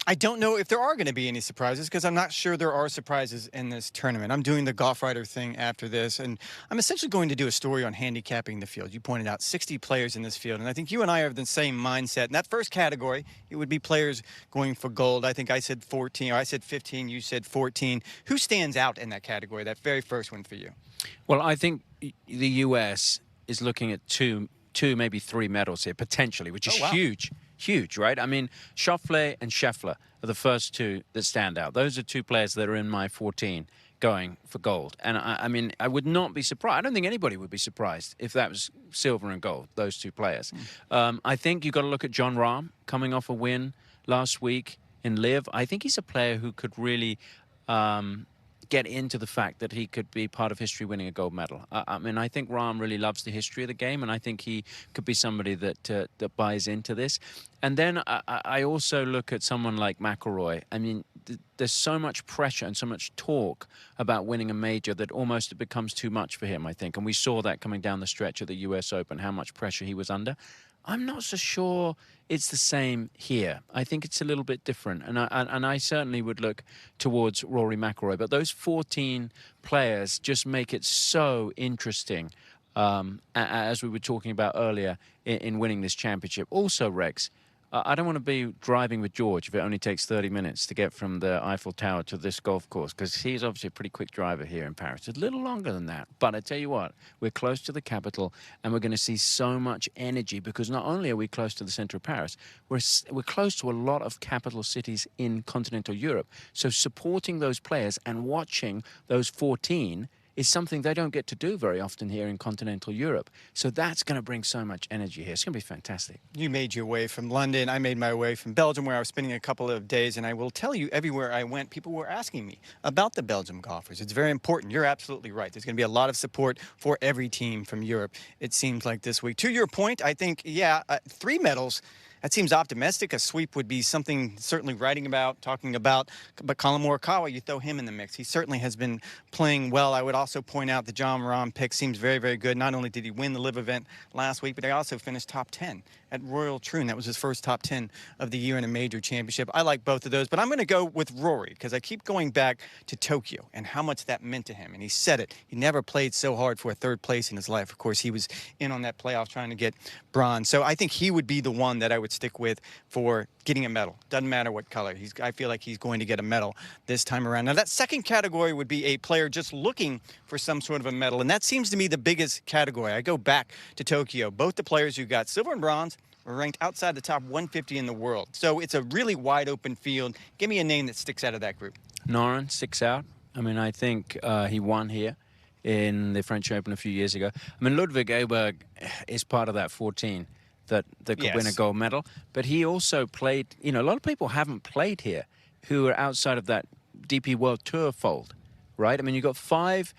I don't know if there are going to be any surprises because I'm not sure there are surprises in this tournament. I'm doing the Golf Writer thing after this, and I'm essentially going to do a story on handicapping the field. You pointed out 60 players in this field, and I think you and I are of the same mindset. In that first category, it would be players going for gold. I think I said 14, or I said 15, you said 14. Who stands out in that category, that very first one for you? Well, I think the U.S. is looking at two, maybe three medals here, potentially, which is Oh, wow. huge, right? I mean, Schauffele and Scheffler are the first two that stand out. Those are two players that are in my 14 going for gold. And I mean, I would not be surprised. I don't think anybody would be surprised if that was silver and gold, those two players. I think you've got to look at John Rahm coming off a win last week in Live. I think he's a player who could really get into the fact that he could be part of history winning a gold medal. I mean, I think Rahm really loves the history of the game, and I think he could be somebody that buys into this. And then I also look at someone like McIlroy. I mean, there's so much pressure and so much talk about winning a major that almost it becomes too much for him, I think. And we saw that coming down the stretch of the US Open, how much pressure he was under. I'm not so sure it's the same here. I think it's a little bit different, and I certainly would look towards Rory McIlroy. But those 14 players just make it so interesting, as we were talking about earlier in winning this championship. Also, Rex, I don't want to be driving with George if it only takes 30 minutes to get from the Eiffel Tower to this golf course, because he's obviously a pretty quick driver here in Paris. It's a little longer than that. But I tell you what, we're close to the capital, and we're going to see so much energy, because not only are we close to the center of Paris, we're close to a lot of capital cities in continental Europe. So supporting those players and watching those 14 is something they don't get to do very often here in continental Europe. So that's going to bring so much energy here. It's going to be fantastic. You made your way from London. I made my way from Belgium, where I was spending a couple of days. And I will tell you, everywhere I went, people were asking me about the Belgium golfers. It's very important. You're absolutely right. There's going to be a lot of support for every team from Europe, it seems like, this week. To your point, I think, 3 medals. That seems optimistic. A sweep would be something certainly talking about. But Colin Morikawa, you throw him in the mix. He certainly has been playing well. I would also point out the John Rahm pick seems very, very good. Not only did he win the Live event last week, but he also finished top 10 at Royal Troon. That was his first top 10 of the year in a major championship. I like both of those, but I'm going to go with Rory because I keep going back to Tokyo and how much that meant to him. And he said it. He never played so hard for a third place in his life. Of course, he was in on that playoff trying to get bronze. So I think he would be the one that I would stick with for getting a medal. Doesn't matter what color. I feel like he's going to get a medal this time around. Now, that second category would be a player just looking for some sort of a medal, and that seems to me the biggest category. I go back to Tokyo. Both the players who got silver and bronze were ranked outside the top 150 in the world. So it's a really wide open field. Give me a name that sticks out of that group. Noren sticks out. I mean, I think he won here in the French Open a few years ago. I mean, Ludwig Aberg is part of that 14 that could win a gold medal. But he also played, a lot of people haven't played here who are outside of that DP World Tour fold, right? I mean, you've got 5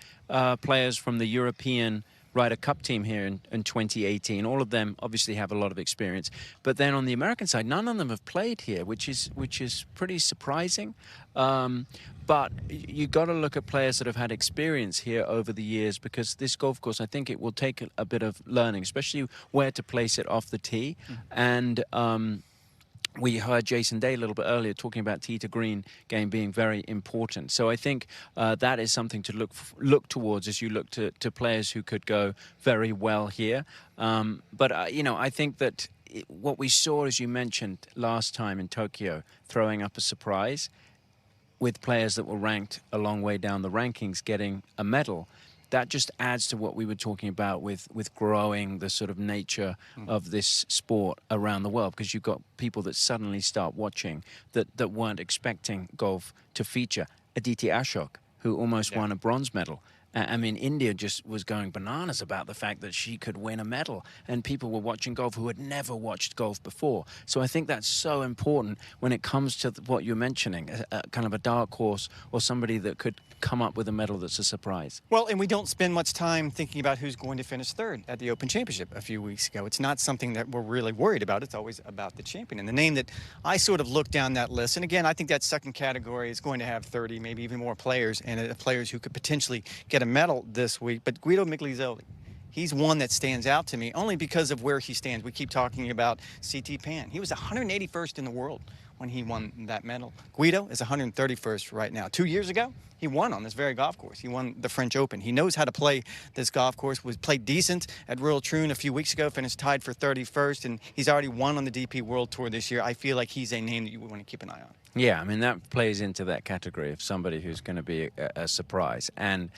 players from the European Ryder Cup team here in 2018. All of them obviously have a lot of experience. But then on the American side, none of them have played here, which is pretty surprising. But you got to look at players that have had experience here over the years, because this golf course, I think it will take a bit of learning, especially where to place it off the tee. And we heard Jason Day a little bit earlier talking about tee to green game being very important. So I think that is something to look towards as you look to players who could go very well here. But I think that what we saw, as you mentioned last time in Tokyo, throwing up a surprise with players that were ranked a long way down the rankings getting a medal, that just adds to what we were talking about with growing the sort of nature of this sport around the world, because you've got people that suddenly start watching that weren't expecting golf to feature. Aditi Ashok, who almost won a bronze medal. I mean, India just was going bananas about the fact that she could win a medal, and people were watching golf who had never watched golf before. So I think that's so important when it comes to what you're mentioning, kind of a dark horse or somebody that could come up with a medal that's a surprise. Well, and we don't spend much time thinking about who's going to finish third at the Open Championship a few weeks ago. It's not something that we're really worried about. It's always about the champion. And the name that I sort of looked down that list, and again, I think that second category is going to have 30, maybe even more players, and players who could potentially get a medal this week. But Guido Migliozzi, he's one that stands out to me only because of where he stands. We keep talking about CT Pan. He was 181st in the world when he won that medal. Guido is 131st right now. 2 years ago, he won on this very golf course. He won the French Open. He knows how to play this golf course. Was played decent at Royal Troon a few weeks ago, finished tied for 31st, and he's already won on the DP World Tour this year. I feel like he's a name that you would want to keep an eye on. Yeah, I mean, that plays into that category of somebody who's going to be a surprise. And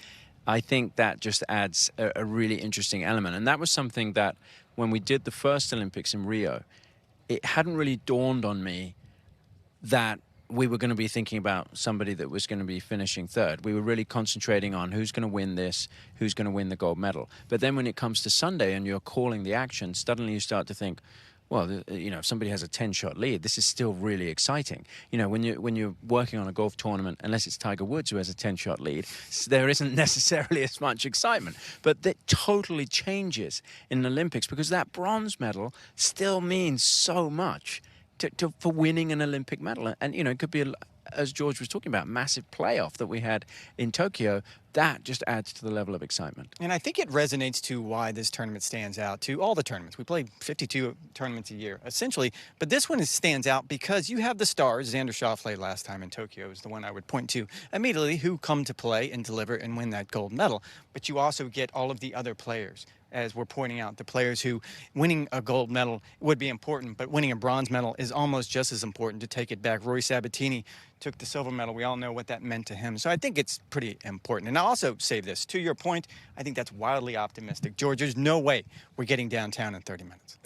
I think that just adds a really interesting element. And that was something that when we did the first Olympics in Rio, it hadn't really dawned on me that we were going to be thinking about somebody that was going to be finishing third. We were really concentrating on who's going to win this, who's going to win the gold medal. But then when it comes to Sunday and you're calling the action, suddenly you start to think, well, you know, if somebody has a 10-shot lead, this is still really exciting. You know, when you're working on a golf tournament, unless it's Tiger Woods who has a 10-shot lead, there isn't necessarily as much excitement. But that totally changes in the Olympics because that bronze medal still means so much for winning an Olympic medal. And, you know, it could be, as George was talking about, massive playoff that we had in Tokyo. That just adds to the level of excitement. And I think it resonates to why this tournament stands out to all the tournaments. We play 52 tournaments a year, essentially. But this one stands out because you have the stars. Xander Schauffele last time in Tokyo is the one I would point to immediately, who come to play and deliver and win that gold medal. But you also get all of the other players. As we're pointing out, the players who winning a gold medal would be important, but winning a bronze medal is almost just as important to take it back. Rory Sabatini took the silver medal. We all know what that meant to him. So I think it's pretty important. And I'll also say this. To your point, I think that's wildly optimistic. George, there's no way we're getting downtown in 30 minutes.